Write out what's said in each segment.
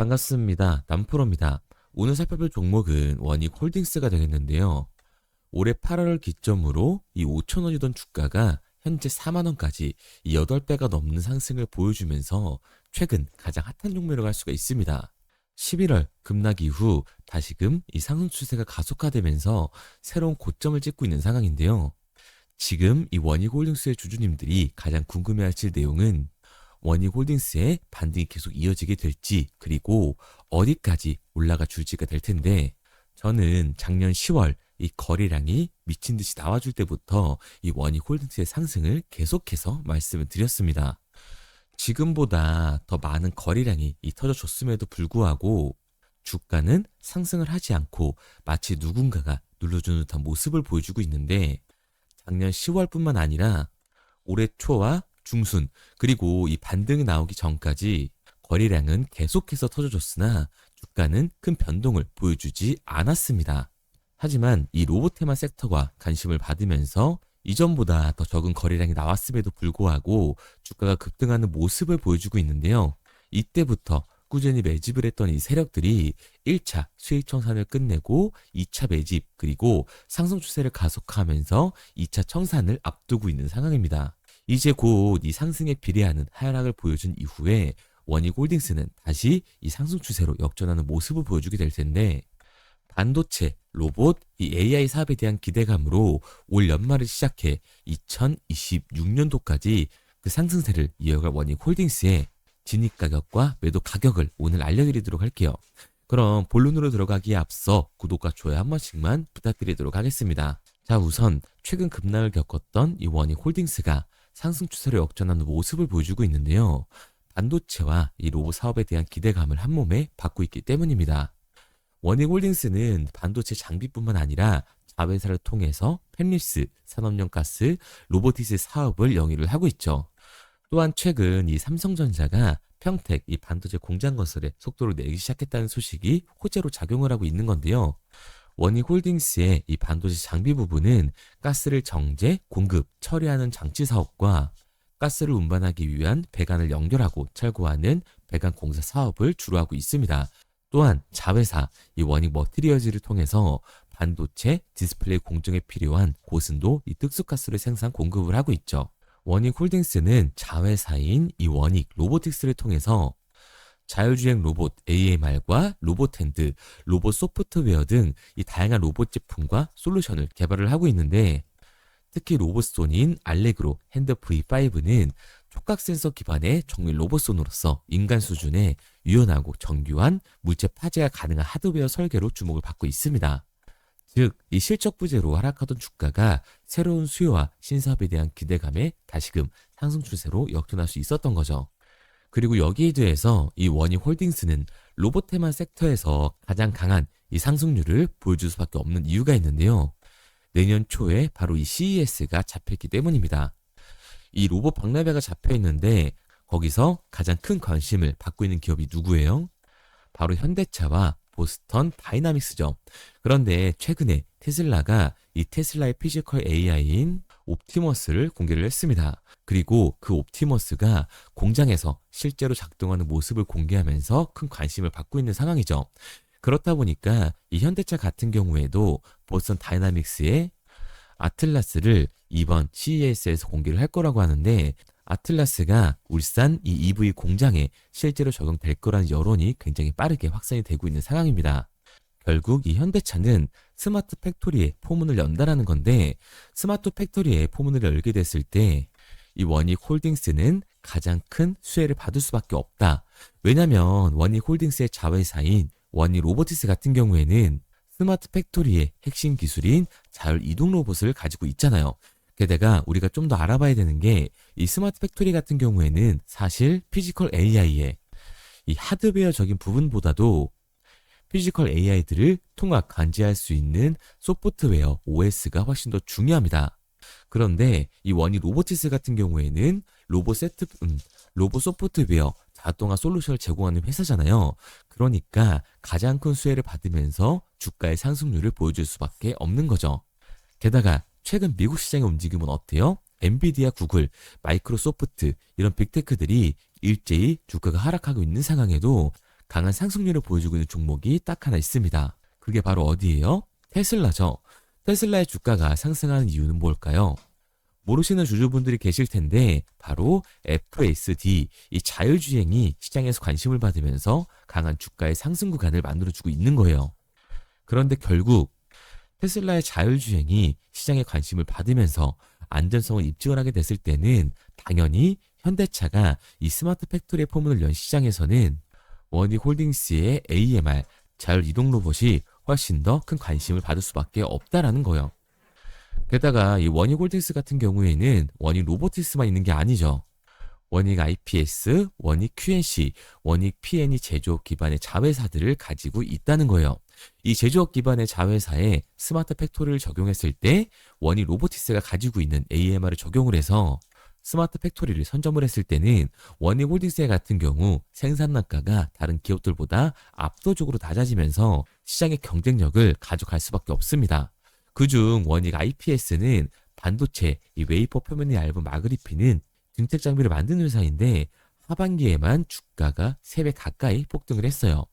반갑습니다. 남프로입니다. 오늘 살펴볼 종목은 원익홀딩스가 되겠는데요. 올해 8월을 기점으로 이 5,000원이던 주가가 현재 4만원까지 이 8배가 넘는 상승을 보여주면서 최근 가장 핫한 종목이라고 할 수가 있습니다. 11월 급락 이후 다시금 이 상승 추세가 가속화되면서 새로운 고점을 찍고 있는 상황인데요. 지금 이 원익홀딩스의 주주님들이 가장 궁금해하실 내용은 원익홀딩스의 반등이 계속 이어지게 될지, 그리고 어디까지 올라가 줄지가 될 텐데, 저는 작년 10월 이 거래량이 미친 듯이 나와줄 때부터 이 원익홀딩스의 상승을 계속해서 말씀을 드렸습니다. 지금보다 더 많은 거래량이 터져줬음에도 불구하고 주가는 상승을 하지 않고 마치 누군가가 눌러주는 듯한 모습을 보여주고 있는데, 작년 10월뿐만 아니라 올해 초와 중순, 그리고 이 반등이 나오기 전까지 거래량은 계속해서 터져줬으나 주가는 큰 변동을 보여주지 않았습니다. 하지만 이 로봇테마 섹터가 관심을 받으면서 이전보다 더 적은 거래량이 나왔음에도 불구하고 주가가 급등하는 모습을 보여주고 있는데요. 이때부터 꾸준히 매집을 했던 이 세력들이 1차 수익 청산을 끝내고 2차 매집, 그리고 상승 추세를 가속화하면서 2차 청산을 앞두고 있는 상황입니다. 이제 곧 이 상승에 비례하는 하락을 보여준 이후에 원익홀딩스는 다시 이 상승 추세로 역전하는 모습을 보여주게 될 텐데, 반도체, 로봇, 이 AI 사업에 대한 기대감으로 올 연말을 시작해 2026년도까지 그 상승세를 이어갈 원익홀딩스의 진입 가격과 매도 가격을 오늘 알려드리도록 할게요. 그럼 본론으로 들어가기에 앞서 구독과 좋아요 한 번씩만 부탁드리도록 하겠습니다. 자, 우선 최근 급락을 겪었던 이 원익홀딩스가 상승 추세로 역전하는 모습을 보여주고 있는데요. 반도체와 이 로봇 사업에 대한 기대감을 한몸에 받고 있기 때문입니다. 원익홀딩스는 반도체 장비뿐만 아니라 자회사를 통해서 팹리스, 산업용 가스, 로보티스 사업을 영위를 하고 있죠. 또한 최근 이 삼성전자가 평택 이 반도체 공장 건설에 속도를 내기 시작했다는 소식이 호재로 작용을 하고 있는 건데요. 원익홀딩스의 이 반도체 장비 부분은 가스를 정제, 공급, 처리하는 장치 사업과 가스를 운반하기 위한 배관을 연결하고 철거하는 배관 공사 사업을 주로 하고 있습니다. 또한 자회사 이 원익 머티리얼즈를 통해서 반도체, 디스플레이 공정에 필요한 고순도 이 특수가스를 생산 공급을 하고 있죠. 원익홀딩스는 자회사인 이 원익 로보틱스를 통해서 자율주행 로봇 AMR과 로봇핸드, 로봇 소프트웨어 등 이 다양한 로봇 제품과 솔루션을 개발을 하고 있는데, 특히 로봇손인 알레그로 핸드 V5는 촉각 센서 기반의 정밀 로봇손으로서 인간 수준의 유연하고 정교한 물체 파쇄가 가능한 하드웨어 설계로 주목을 받고 있습니다. 즉, 이 실적 부재로 하락하던 주가가 새로운 수요와 신사업에 대한 기대감에 다시금 상승 추세로 역전할 수 있었던 거죠. 그리고 여기에 대해서 이 원익홀딩스는 로봇테마 섹터에서 가장 강한 이 상승률을 보여줄 수밖에 없는 이유가 있는데요. 내년 초에 바로 이 CES가 잡혔기 때문입니다. 이 로봇 박람회가 잡혀 있는데 거기서 가장 큰 관심을 받고 있는 기업이 누구예요? 바로 현대차와 보스턴 다이나믹스죠. 그런데 최근에 테슬라가 이 테슬라의 피지컬 AI인 옵티머스를 공개를 했습니다. 그리고 그 옵티머스가 공장에서 실제로 작동하는 모습을 공개하면서 큰 관심을 받고 있는 상황이죠. 그렇다 보니까 이 현대차 같은 경우에도 보스턴 다이나믹스의 아틀라스를 이번 CES에서 공개를 할 거라고 하는데, 아틀라스가 울산 이 EV 공장에 실제로 적용될 거라는 여론이 굉장히 빠르게 확산이 되고 있는 상황입니다. 결국 이 현대차는 스마트 팩토리의 포문을 연다라는 건데, 스마트 팩토리의 포문을 열게 됐을 때 이 원익홀딩스는 가장 큰 수혜를 받을 수밖에 없다. 왜냐면 원익홀딩스의 자회사인 원익 로보티스 같은 경우에는 스마트 팩토리의 핵심 기술인 자율 이동 로봇을 가지고 있잖아요. 게다가 우리가 좀 더 알아봐야 되는 게, 이 스마트 팩토리 같은 경우에는 사실 피지컬 AI의 이 하드웨어적인 부분보다도 피지컬 AI들을 통합 관제할 수 있는 소프트웨어 OS가 훨씬 더 중요합니다. 그런데 이 원익 로보티스 같은 경우에는 로봇 소프트웨어 자동화 솔루션을 제공하는 회사잖아요. 그러니까 가장 큰 수혜를 받으면서 주가의 상승률을 보여줄 수밖에 없는 거죠. 게다가 최근 미국 시장의 움직임은 어때요? 엔비디아, 구글, 마이크로소프트 이런 빅테크들이 일제히 주가가 하락하고 있는 상황에도 강한 상승률을 보여주고 있는 종목이 딱 하나 있습니다. 그게 바로 어디예요? 테슬라죠. 테슬라의 주가가 상승하는 이유는 뭘까요? 모르시는 주주분들이 계실 텐데 바로 FSD, 이 자율주행이 시장에서 관심을 받으면서 강한 주가의 상승 구간을 만들어주고 있는 거예요. 그런데 결국 테슬라의 자율주행이 시장에 관심을 받으면서 안전성을 입증을 하게 됐을 때는 당연히 현대차가 이 스마트 팩토리의 포문을 연 시장에서는 원익홀딩스의 AMR, 자율이동 로봇이 훨씬 더 큰 관심을 받을 수밖에 없다라는 거예요. 게다가 이 원익홀딩스 같은 경우에는 원익 로보티스만 있는 게 아니죠. 원익 IPS, 원익 QNC, 원익 PN이 제조업 기반의 자회사들을 가지고 있다는 거예요. 이 제조업 기반의 자회사에 스마트 팩토리를 적용했을 때 원익 로보티스가 가지고 있는 AMR을 적용을 해서 스마트 팩토리를 선점을 했을 때는 원익 홀딩스 같은 경우 생산 단가가 다른 기업들보다 압도적으로 낮아지면서 시장의 경쟁력을 가져갈 수밖에 없습니다. 그중 원익 IPS는 반도체, 이 웨이퍼 표면이 얇은 마그리피는 등tek 장비를 만드는 회사인데 하반기에만 주가가 3배 가까이 폭등을 했어요.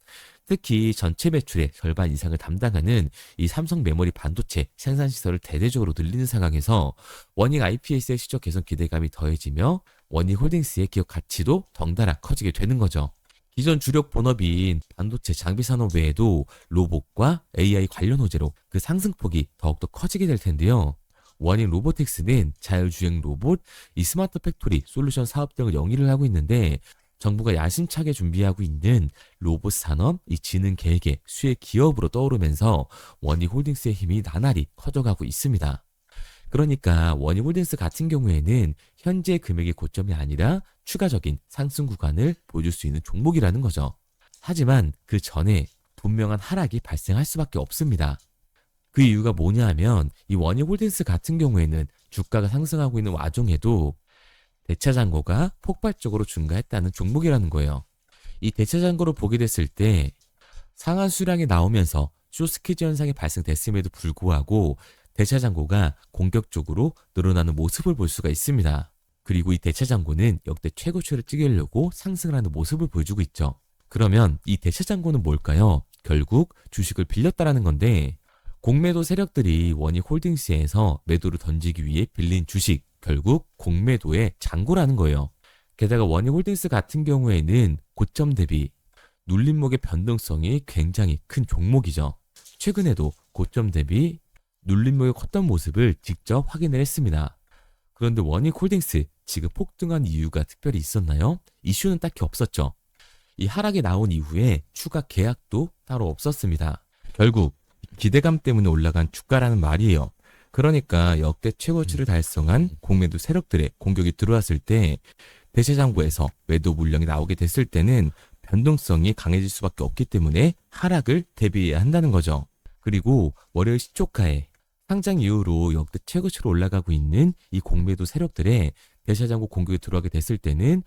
특히 전체 매출의 절반 이상을 담당하는 이 삼성 메모리 반도체 생산 시설을 대대적으로 늘리는 상황에서 원익 IPS의 실적 개선 기대감이 더해지며 원익 홀딩스의 기업 가치도 덩달아 커지게 되는 거죠. 기존 주력 본업인 반도체 장비 산업 외에도 로봇과 AI 관련 호재로 그 상승폭이 더욱더 커지게 될 텐데요. 원익 로보틱스는 자율주행 로봇, 이 스마트 팩토리 솔루션 사업 등을 영위를 하고 있는데 정부가 야심차게 준비하고 있는 로봇 산업, 이 지능 계획의 수혜 기업으로 떠오르면서 원익 홀딩스의 힘이 나날이 커져가고 있습니다. 그러니까 원익 홀딩스 같은 경우에는 현재 금액의 고점이 아니라 추가적인 상승 구간을 보여줄 수 있는 종목이라는 거죠. 하지만 그 전에 분명한 하락이 발생할 수밖에 없습니다. 그 이유가 뭐냐 하면 이 원익 홀딩스 같은 경우에는 주가가 상승하고 있는 와중에도 대차 잔고가 폭발적으로 증가했다는 종목이라는 거예요. 이 대차 잔고를 보게 됐을 때 상한 수량이 나오면서 숏스퀴즈 현상이 발생됐음에도 불구하고 대차 잔고가 공격적으로 늘어나는 모습을 볼 수가 있습니다. 그리고 이 대차 잔고는 역대 최고치를 찍으려고 상승을 하는 모습을 보여주고 있죠. 그러면 이 대차 잔고는 뭘까요? 결국 주식을 빌렸다라는 건데 공매도 세력들이 원익 홀딩스에서 매도를 던지기 위해 빌린 주식, 결국 공매도의 잔고라는 거예요. 게다가 원익 홀딩스 같은 경우에는 고점 대비 눌림목의 변동성이 굉장히 큰 종목이죠. 최근에도 고점 대비 눌림목이 컸던 모습을 직접 확인을 했습니다. 그런데 원익 홀딩스 지금 폭등한 이유가 특별히 있었나요? 이슈는 딱히 없었죠. 이 하락이 나온 이후에 추가 계약도 따로 없었습니다. 결국 기대감 때문에 올라간 주가라는 말이에요. 그러니까 역대 최고치를 달성한 공매도 세력들의 공격이 들어왔을 때 대체장고에서 매도 물량이 나오게 됐을 때는 변동성이 강해질 수밖에 없기 때문에 하락을 대비해야 한다는 거죠. 그리고 월요일 시초가에 상장 이후로 역대 최고치로 올라가고 있는 이 공매도 세력들의 대차장고 공격이 들어가게 됐을 때는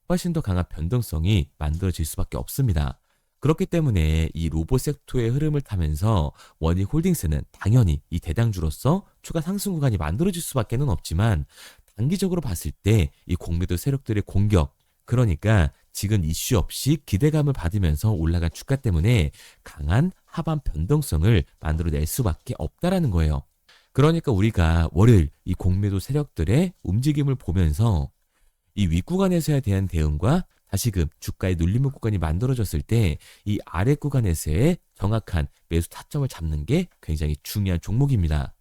훨씬 더 강한 변동성이 만들어질 수밖에 없습니다. 그렇기 때문에 이 로봇 섹터의 흐름을 타면서 원익 홀딩스는 당연히 이 대장주로서 추가 상승 구간이 만들어질 수밖에 는 없지만 단기적으로 봤을 때 이 공매도 세력들의 공격, 그러니까 지금 이슈 없이 기대감을 받으면서 올라간 주가 때문에 강한 하반 변동성을 만들어낼 수밖에 없다라는 거예요. 그러니까 우리가 월요일 이 공매도 세력들의 움직임을 보면서 이 윗구간에서에 대한 대응과 다시금 주가의 눌림목 구간이 만들어졌을 때 이 아래 구간에서의 정확한 매수 타점을 잡는 게 굉장히 중요한 종목입니다.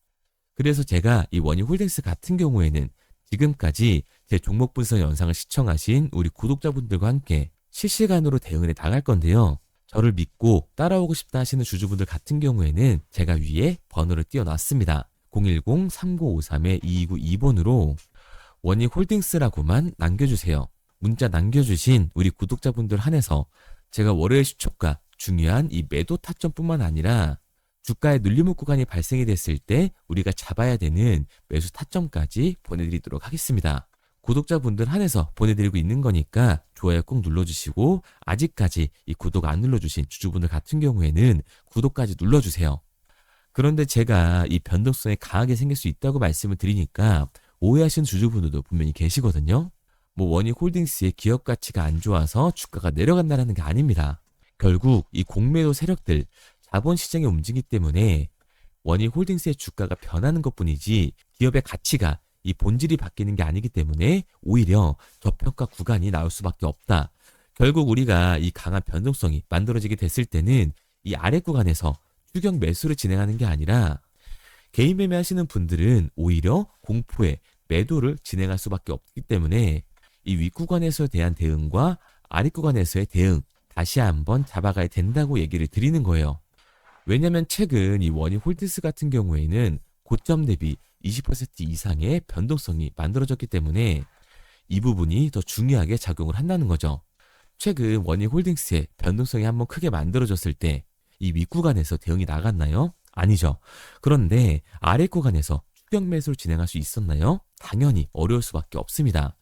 그래서 제가 이 원익 홀딩스 같은 경우에는 지금까지 제 종목 분석 영상을 시청하신 우리 구독자분들과 함께 실시간으로 대응해 나갈 건데요. 저를 믿고 따라오고 싶다 하시는 주주분들 같은 경우에는 제가 위에 번호를 띄워놨습니다. 010-3953-2292번으로 원익 홀딩스라고만 남겨주세요. 문자 남겨주신 우리 구독자분들 한해서 제가 월요일 시초가 중요한 이 매도 타점뿐만 아니라 주가의 눌림목 구간이 발생이 됐을 때 우리가 잡아야 되는 매수 타점까지 보내드리도록 하겠습니다. 구독자분들 한해서 보내드리고 있는 거니까 좋아요 꼭 눌러주시고 아직까지 이 구독 안 눌러주신 주주분들 같은 경우에는 구독까지 눌러주세요. 그런데 제가 이 변동성이 강하게 생길 수 있다고 말씀을 드리니까 오해하시는 주주분들도 분명히 계시거든요. 원익 홀딩스의 기업 가치가 안 좋아서 주가가 내려간다는 게 아닙니다. 결국 이 공매도 세력들, 자본시장의 움직임 때문에 원희홀딩스의 주가가 변하는 것뿐이지 기업의 가치가 이 본질이 바뀌는 게 아니기 때문에 오히려 저평가 구간이 나올 수밖에 없다. 결국 우리가 이 강한 변동성이 만들어지게 됐을 때는 이 아래 구간에서 추격 매수를 진행하는 게 아니라 개인 매매하시는 분들은 오히려 공포의 매도를 진행할 수밖에 없기 때문에 이 윗구간에서에 대한 대응과 아랫구간에서의 대응 다시 한번 잡아가야 된다고 얘기를 드리는 거예요. 왜냐면 최근 이 원희홀딩스 같은 경우에는 고점 대비 20% 이상의 변동성이 만들어졌기 때문에 이 부분이 더 중요하게 작용을 한다는 거죠. 최근 원희홀딩스의 변동성이 한번 크게 만들어졌을 때 이 윗구간에서 대응이 나갔나요? 아니죠. 그런데 아랫구간에서 추격 매수를 진행할 수 있었나요? 당연히 어려울 수밖에 없습니다.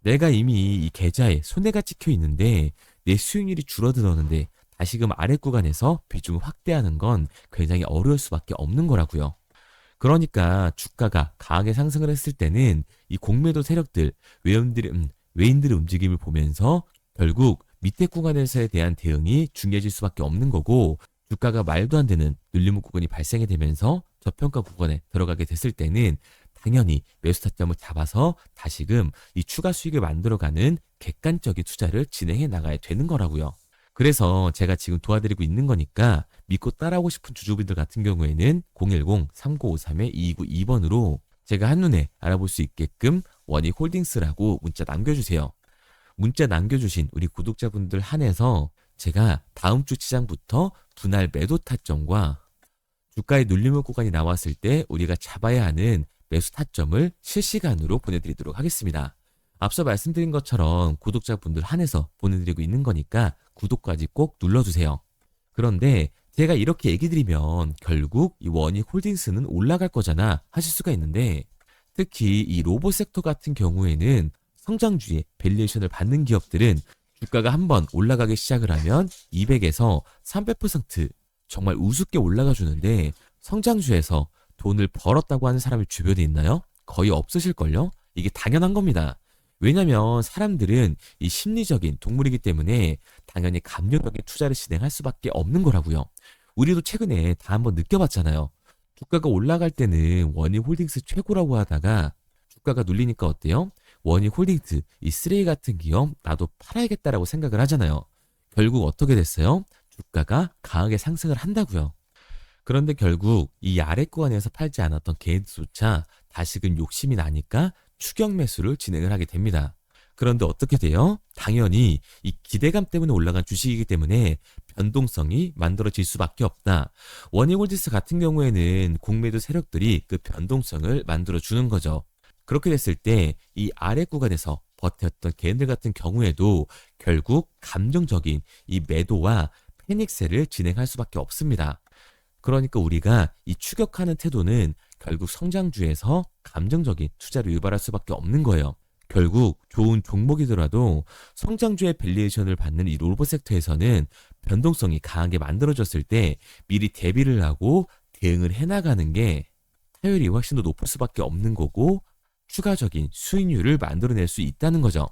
내가 이미 이 계좌에 손해가 찍혀 있는데 내 수익률이 줄어들었는데 다시금 아랫구간에서 비중을 확대하는 건 굉장히 어려울 수밖에 없는 거라고요. 그러니까 주가가 강하게 상승을 했을 때는 이 공매도 세력들, 외인들의 움직임을 보면서 결국 밑에 구간에서에 대한 대응이 중요해질 수밖에 없는 거고, 주가가 말도 안 되는 눌림 구간이 발생이 되면서 저평가 구간에 들어가게 됐을 때는 당연히 매수 타점을 잡아서 다시금 이 추가 수익을 만들어가는 객관적인 투자를 진행해 나가야 되는 거라고요. 그래서 제가 지금 도와드리고 있는 거니까 믿고 따라오고 싶은 주주분들 같은 경우에는 010-3953-2292번으로 제가 한눈에 알아볼 수 있게끔 원희홀딩스라고 문자 남겨주세요. 문자 남겨주신 우리 구독자분들 한해서 제가 다음 주 시장부터 분할 매도 타점과 주가의 눌림목 구간이 나왔을 때 우리가 잡아야 하는 매수 타점을 실시간으로 보내드리도록 하겠습니다. 앞서 말씀드린 것처럼 구독자분들 한해서 보내드리고 있는 거니까 구독까지 꼭 눌러주세요. 그런데 제가 이렇게 얘기 드리면 결국 이 원희홀딩스는 올라갈 거잖아 하실 수가 있는데, 특히 이 로봇 섹터 같은 경우에는 성장주의 밸류에이션을 받는 기업들은 주가가 한번 올라가기 시작을 하면 200에서 300% 정말 우습게 올라가 주는데, 성장주에서 돈을 벌었다고 하는 사람이 주변에 있나요? 거의 없으실걸요? 이게 당연한 겁니다. 왜냐면 사람들은 이 심리적인 동물이기 때문에 당연히 감정적인 투자를 진행할 수밖에 없는 거라고요. 우리도 최근에 다 한번 느껴봤잖아요. 주가가 올라갈 때는 원희홀딩스 최고라고 하다가 주가가 눌리니까 어때요? 원희홀딩스 이 쓰레기 같은 기업 나도 팔아야겠다라고 생각을 하잖아요. 결국 어떻게 됐어요? 주가가 강하게 상승을 한다고요. 그런데 결국 이 아래 구간에서 팔지 않았던 개인조차 다시금 욕심이 나니까 추격 매수를 진행을 하게 됩니다. 그런데 어떻게 돼요? 당연히 이 기대감 때문에 올라간 주식이기 때문에 변동성이 만들어질 수밖에 없다. 원희홀딩스 같은 경우에는 공매도 세력들이 그 변동성을 만들어주는 거죠. 그렇게 됐을 때 이 아래 구간에서 버텼던 개인들 같은 경우에도 결국 감정적인 이 매도와 패닉세를 진행할 수밖에 없습니다. 그러니까 우리가 이 추격하는 태도는 결국 성장주에서 감정적인 투자를 유발할 수밖에 없는 거예요. 결국 좋은 종목이더라도 성장주의 밸류에이션을 받는 이 로봇 섹터에서는 변동성이 강하게 만들어졌을 때 미리 대비를 하고 대응을 해나가는 게 타율이 훨씬 더 높을 수밖에 없는 거고, 추가적인 수익률을 만들어낼 수 있다는 거죠.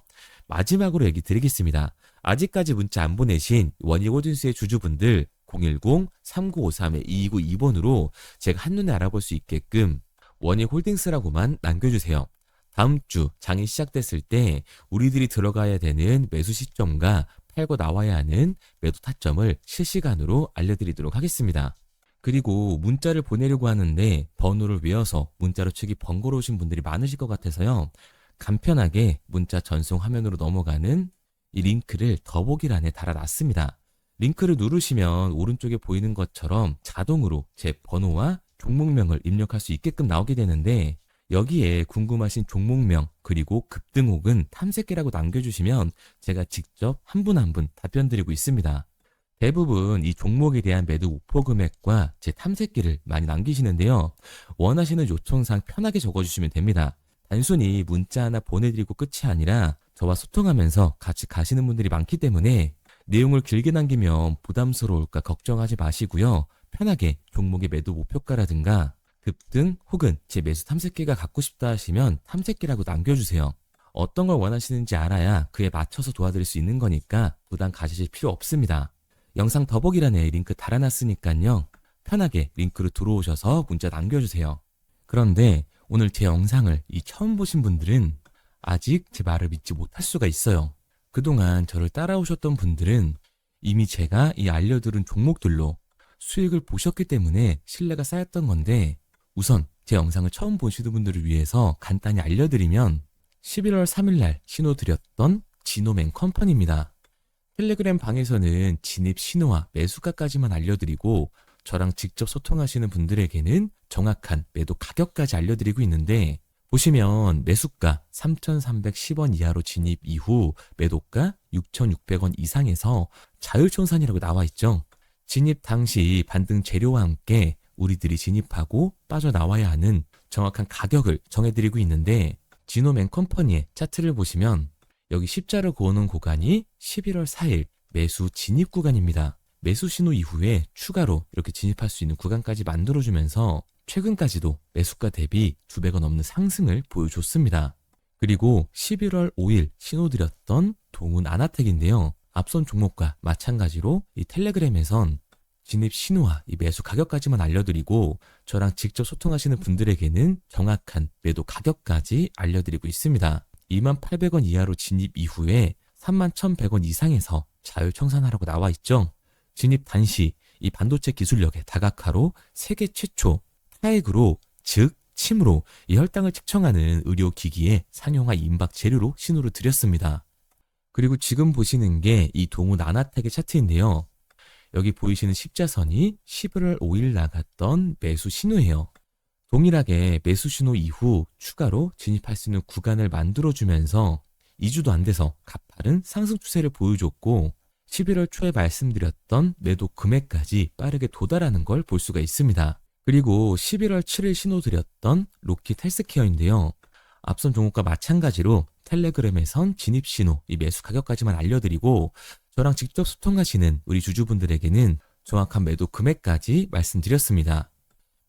마지막으로 얘기 드리겠습니다. 아직까지 문자 안 보내신 원희홀딩스의 주주분들 010-3953-2292번으로 제가 한눈에 알아볼 수 있게끔 원희홀딩스라고만 남겨주세요. 다음 주 장이 시작됐을 때 우리들이 들어가야 되는 매수 시점과 팔고 나와야 하는 매도 타점을 실시간으로 알려드리도록 하겠습니다. 그리고 문자를 보내려고 하는데 번호를 외워서 문자로 치기 번거로우신 분들이 많으실 것 같아서요. 간편하게 문자 전송 화면으로 넘어가는 이 링크를 더보기란에 달아놨습니다. 링크를 누르시면 오른쪽에 보이는 것처럼 자동으로 제 번호와 종목명을 입력할 수 있게끔 나오게 되는데, 여기에 궁금하신 종목명 그리고 급등 혹은 탐색기라고 남겨주시면 제가 직접 한 분 한 분 답변 드리고 있습니다. 대부분 이 종목에 대한 매도 목표 금액과 제 탐색기를 많이 남기시는데요. 원하시는 요청사항 편하게 적어주시면 됩니다. 단순히 문자 하나 보내드리고 끝이 아니라 저와 소통하면서 같이 가시는 분들이 많기 때문에 내용을 길게 남기면 부담스러울까 걱정하지 마시고요. 편하게 종목의 매도 목표가라든가 급등 혹은 제 매수 탐색기가 갖고 싶다 하시면 탐색기라고 남겨주세요. 어떤 걸 원하시는지 알아야 그에 맞춰서 도와드릴 수 있는 거니까 부담 가지실 필요 없습니다. 영상 더보기란에 링크 달아놨으니까요. 편하게 링크로 들어오셔서 문자 남겨주세요. 그런데 오늘 제 영상을 처음 보신 분들은 아직 제 말을 믿지 못할 수가 있어요. 그동안 저를 따라오셨던 분들은 이미 제가 이 알려드린 종목들로 수익을 보셨기 때문에 신뢰가 쌓였던 건데, 우선 제 영상을 처음 보시는 분들을 위해서 간단히 알려드리면 11월 3일날 신호드렸던 지노맨컴퍼니입니다. 텔레그램 방에서는 진입 신호와 매수가까지만 알려드리고 저랑 직접 소통하시는 분들에게는 정확한 매도 가격까지 알려드리고 있는데, 보시면 매수가 3,310원 이하로 진입 이후 매도가 6,600원 이상에서 자율청산이라고 나와 있죠. 진입 당시 반등 재료와 함께 우리들이 진입하고 빠져나와야 하는 정확한 가격을 정해드리고 있는데, 지노맨컴퍼니의 차트를 보시면 여기 십자를 그어놓은 구간이 11월 4일 매수 진입 구간입니다. 매수 신호 이후에 추가로 이렇게 진입할 수 있는 구간까지 만들어주면서 최근까지도 매수가 대비 2배가 넘는 상승을 보여줬습니다. 그리고 11월 5일 신호드렸던 동훈 아나텍인데요. 앞선 종목과 마찬가지로 이 텔레그램에선 진입 신호와 이 매수 가격까지만 알려드리고 저랑 직접 소통하시는 분들에게는 정확한 매도 가격까지 알려드리고 있습니다. 28,000원 이하로 진입 이후에 31,100원 이상에서 자율청산하라고 나와 있죠. 진입 단시 이 반도체 기술력의 다각화로 세계 최초 타액으로, 즉 침으로 이 혈당을 측정하는 의료기기에 상용화 임박 재료로 신호를 드렸습니다. 그리고 지금 보시는 게 이 동훈 아나텍의 차트인데요. 여기 보이시는 십자선이 11월 5일 나갔던 매수 신호예요. 동일하게 매수 신호 이후 추가로 진입할 수 있는 구간을 만들어주면서 2주도 안 돼서 가파른 상승 추세를 보여줬고 11월 초에 말씀드렸던 매도 금액까지 빠르게 도달하는 걸 볼 수가 있습니다. 그리고 11월 7일 신호 드렸던 로킷 헬스케어인데요. 앞선 종목과 마찬가지로 텔레그램에선 진입 신호, 이 매수 가격까지만 알려드리고 저랑 직접 소통하시는 우리 주주분들에게는 정확한 매도 금액까지 말씀드렸습니다.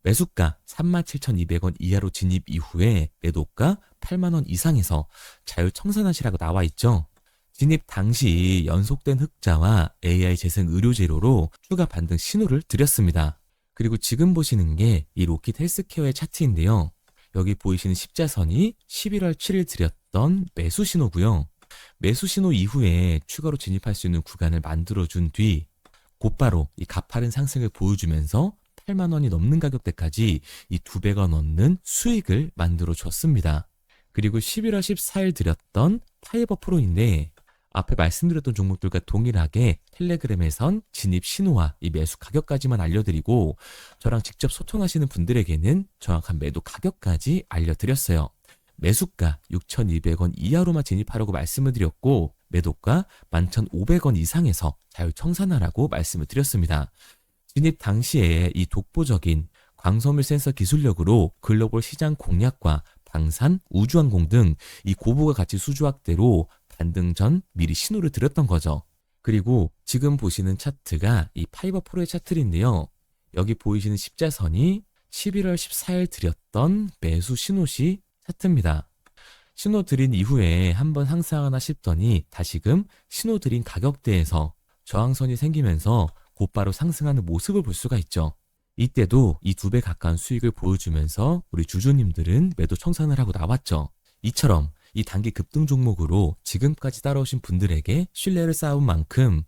매수가 37,200원 이하로 진입 이후에 매도가 8만원 이상에서 자율청산하시라고 나와 있죠. 진입 당시 연속된 흑자와 AI 재생 의료 재료로 추가 반등 신호를 드렸습니다. 그리고 지금 보시는 게 이 로킷 헬스케어의 차트인데요. 여기 보이시는 십자선이 11월 7일 드렸던 매수 신호고요. 매수 신호 이후에 추가로 진입할 수 있는 구간을 만들어준 뒤 곧바로 이 가파른 상승을 보여주면서 8만 원이 넘는 가격대까지 이 2배가 넘는 수익을 만들어 줬습니다. 그리고 11월 14일 드렸던 파이버 프로인데 앞에 말씀드렸던 종목들과 동일하게 텔레그램에선 진입 신호와 이 매수 가격까지만 알려드리고 저랑 직접 소통하시는 분들에게는 정확한 매도 가격까지 알려드렸어요. 매수가 6,200원 이하로만 진입하라고 말씀을 드렸고 매도가 11,500원 이상에서 자율청산하라고 말씀을 드렸습니다. 진입 당시에 이 독보적인 광섬유 센서 기술력으로 글로벌 시장 공략과 방산, 우주항공 등 이 고부가 가치 수주 확대로 반등 전 미리 신호를 드렸던 거죠. 그리고 지금 보시는 차트가 이 파이버 프로의 차트인데요. 여기 보이시는 십자선이 11월 14일 드렸던 매수 신호시 차트입니다. 신호 드린 이후에 한번 상승하나 싶더니 다시금 신호 드린 가격대에서 저항선이 생기면서 곧바로 상승하는 모습을 볼 수가 있죠. 이때도 이 2배 가까운 수익을 보여주면서 우리 주주님들은 매도 청산을 하고 나왔죠. 이처럼 이 단기 급등 종목으로 지금까지 따라오신 분들에게 신뢰를 쌓은 만큼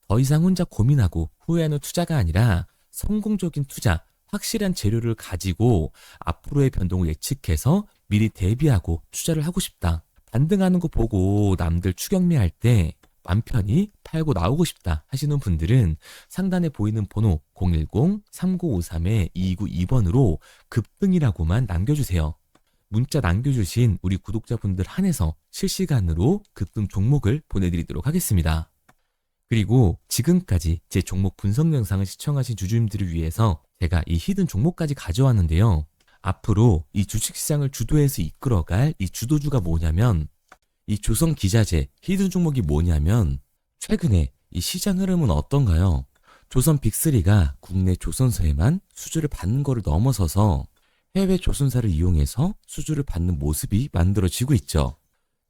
더 이상 혼자 고민하고 후회하는 투자가 아니라 성공적인 투자, 확실한 재료를 가지고 앞으로의 변동을 예측해서 미리 대비하고 투자를 하고 싶다. 반등하는 거 보고 남들 추격매할 때 맘 편히 팔고 나오고 싶다 하시는 분들은 상단에 보이는 번호 010-3953-2292번으로 급등이라고만 남겨주세요. 문자 남겨주신 우리 구독자분들 한해서 실시간으로 급등 종목을 보내드리도록 하겠습니다. 그리고 지금까지 제 종목 분석 영상을 시청하신 주주님들을 위해서 제가 이 히든 종목까지 가져왔는데요. 앞으로 이 주식시장을 주도해서 이끌어갈 이 주도주가 뭐냐면 이 조선기자재 히든 종목이 뭐냐면 최근에 이 시장 흐름은 어떤가요? 조선 빅3가 국내 조선사에만 수주를 받는 거를 넘어서서 해외 조선사를 이용해서 수주를 받는 모습이 만들어지고 있죠.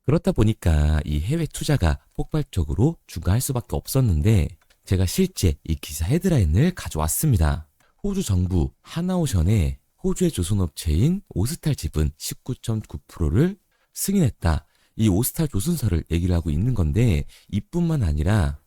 그렇다 보니까 이 해외 투자가 폭발적으로 증가할 수밖에 없었는데 제가 실제 이 기사 헤드라인을 가져왔습니다. 호주 정부 하나오션에 호주의 조선업체인 오스탈 지분 19.9%를 승인했다. 이 오스탈 조선사를 얘기를 하고 있는 건데 이뿐만 아니라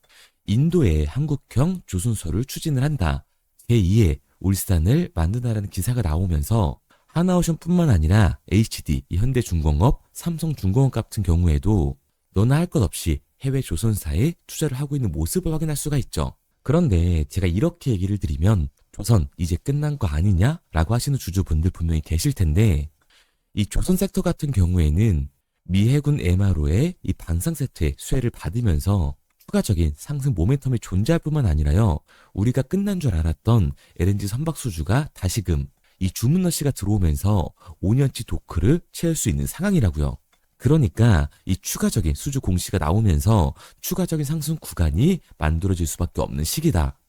인도의 한국형 조선소를 추진을 한다. 제2의 울산을 만든다라는 기사가 나오면서 하나오션뿐만 아니라 HD, 현대중공업, 삼성중공업 같은 경우에도 너나 할 것 없이 해외 조선사에 투자를 하고 있는 모습을 확인할 수가 있죠. 그런데 제가 이렇게 얘기를 드리면 조선 이제 끝난 거 아니냐라고 하시는 주주분들 분명히 계실 텐데 이 조선 섹터 같은 경우에는 미 해군 MRO의 이 방산 세트의 수혜를 받으면서 추가적인 상승 모멘텀이 존재할 뿐만 아니라요. 우리가 끝난 줄 알았던 LNG 선박 수주가 다시금 이 주문러시가 들어오면서 5년치 도크를 채울 수 있는 상황이라고요. 그러니까 이 추가적인 수주 공시가 나오면서 추가적인 상승 구간이 만들어질 수밖에 없는 시기다.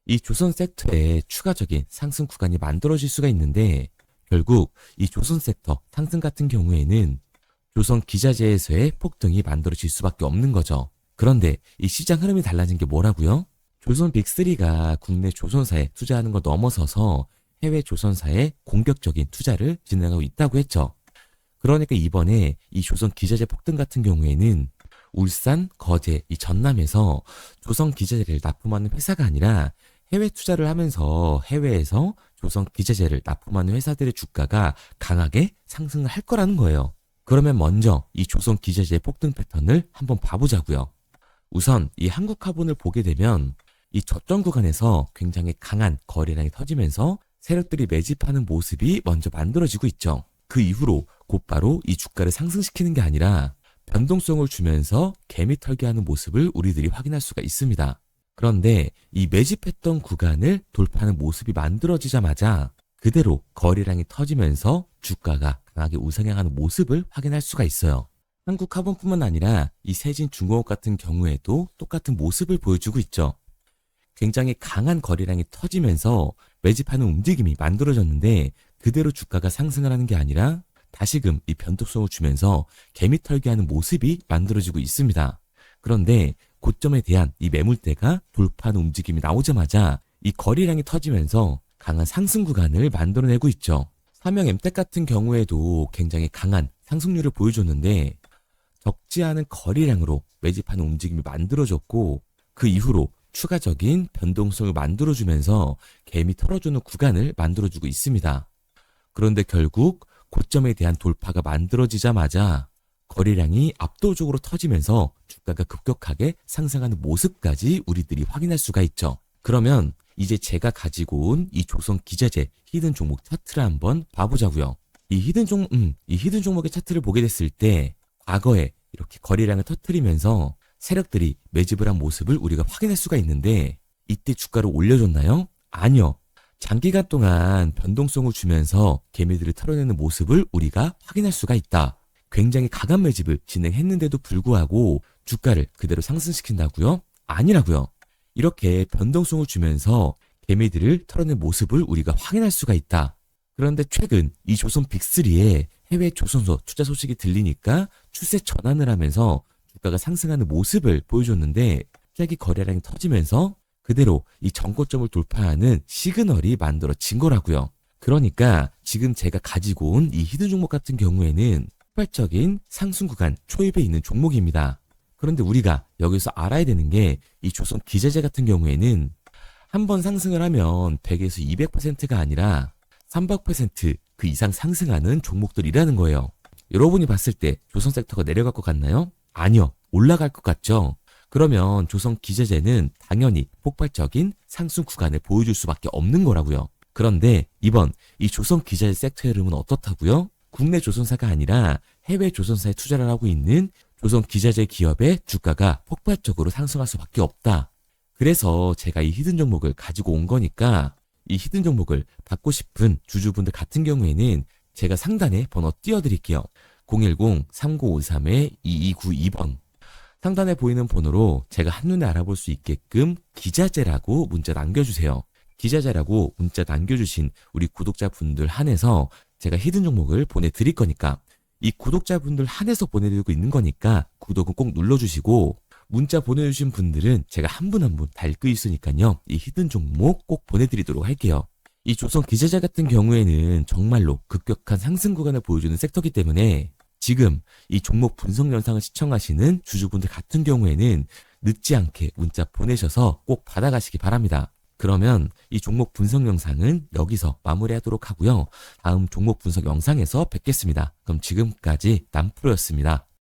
이 조선 섹터에 추가적인 상승 구간이 만들어질 수가 있는데 결국 이 조선 섹터 상승 같은 경우에는 조선 기자재에서의 폭등이 만들어질 수밖에 없는 거죠. 그런데 이 시장 흐름이 달라진 게 뭐라고요? 조선 빅3가 국내 조선사에 투자하는 걸 넘어서서 해외 조선사에 공격적인 투자를 진행하고 있다고 했죠. 그러니까 이번에 이 조선 기자재 폭등 같은 경우에는 울산, 거제, 이 전남에서 조선 기자재를 납품하는 회사가 아니라 해외 투자를 하면서 해외에서 조선 기자재를 납품하는 회사들의 주가가 강하게 상승을 할 거라는 거예요. 그러면 먼저 이 조선 기자재의 폭등 패턴을 한번 봐보자고요. 우선 이 한국화본을 보게 되면 이 저점 구간에서 굉장히 강한 거래량이 터지면서 세력들이 매집하는 모습이 먼저 만들어지고 있죠. 그 이후로 곧바로 이 주가를 상승시키는 게 아니라 변동성을 주면서 개미 털기하는 모습을 우리들이 확인할 수가 있습니다. 그런데 이 매집했던 구간을 돌파하는 모습이 만들어지자마자 그대로 거래량이 터지면서 주가가 강하게 우상향하는 모습을 확인할 수가 있어요. 한국화본뿐만 아니라 이 세진중공업 같은 경우에도 똑같은 모습을 보여주고 있죠. 굉장히 강한 거래량이 터지면서 매집하는 움직임이 만들어졌는데 그대로 주가가 상승을 하는 게 아니라 다시금 이 변동성을 주면서 개미 털기하는 모습이 만들어지고 있습니다. 그런데 고점에 대한 이 매물대가 돌파하는 움직임이 나오자마자 이 거래량이 터지면서 강한 상승 구간을 만들어내고 있죠. 삼형 엠텍 같은 경우에도 굉장히 강한 상승률을 보여줬는데 적지 않은 거래량으로 매집하는 움직임이 만들어졌고 그 이후로 추가적인 변동성을 만들어주면서 개미 털어주는 구간을 만들어주고 있습니다. 그런데 결국 고점에 대한 돌파가 만들어지자마자 거래량이 압도적으로 터지면서 주가가 급격하게 상승하는 모습까지 우리들이 확인할 수가 있죠. 그러면 이제 제가 가지고 온 이 조선 기자재 히든 종목 차트를 한번 봐보자고요. 이 히든 종목의 차트를 보게 됐을 때 과거에 이렇게 거래량을 터뜨리면서 세력들이 매집을 한 모습을 우리가 확인할 수가 있는데 이때 주가를 올려줬나요? 아니요. 장기간 동안 변동성을 주면서 개미들을 털어내는 모습을 우리가 확인할 수가 있다. 굉장히 강한 매집을 진행했는데도 불구하고 주가를 그대로 상승시킨다고요? 아니라고요. 이렇게 변동성을 주면서 개미들을 털어낸 모습을 우리가 확인할 수가 있다. 그런데 최근 이 조선 빅3의 해외 조선소 투자 소식이 들리니까 추세 전환을 하면서 주가가 상승하는 모습을 보여줬는데 갑자기 거래량이 터지면서 그대로 이 전고점을 돌파하는 시그널이 만들어진 거라고요. 그러니까 지금 제가 가지고 온 이 히든 종목 같은 경우에는 폭발적인 상승 구간 초입에 있는 종목입니다. 그런데 우리가 여기서 알아야 되는 게 이 조선 기자재 같은 경우에는 한번 상승을 하면 100에서 200%가 아니라 300%그 이상 상승하는 종목들이라는 거예요. 여러분이 봤을 때 조선 섹터가 내려갈 것 같나요? 아니요. 올라갈 것 같죠? 그러면 조선 기자재는 당연히 폭발적인 상승 구간을 보여줄 수밖에 없는 거라고요. 그런데 이번 이 조선 기자재 섹터의 흐름은 어떻다고요? 국내 조선사가 아니라 해외 조선사에 투자를 하고 있는 조선 기자재 기업의 주가가 폭발적으로 상승할 수밖에 없다. 그래서 제가 이 히든 종목을 가지고 온 거니까 이 히든 종목을 받고 싶은 주주분들 같은 경우에는 제가 상단에 번호 띄워드릴게요. 010-3953-2292번 상단에 보이는 번호로 제가 한눈에 알아볼 수 있게끔 기자재라고 문자 남겨주세요. 기자재라고 문자 남겨주신 우리 구독자분들 한해서 제가 히든 종목을 보내드릴 거니까 이 구독자분들 한해서 보내드리고 있는 거니까 구독은 꼭 눌러주시고 문자 보내주신 분들은 제가 한 분 한 분 다 읽고 있으니까요. 이 히든 종목 꼭 보내드리도록 할게요. 이 조선 기재자 같은 경우에는 정말로 급격한 상승 구간을 보여주는 섹터이기 때문에 지금 이 종목 분석 영상을 시청하시는 주주분들 같은 경우에는 늦지 않게 문자 보내셔서 꼭 받아가시기 바랍니다. 그러면 이 종목 분석 영상은 여기서 마무리하도록 하고요. 다음 종목 분석 영상에서 뵙겠습니다. 그럼 지금까지 남프로였습니다.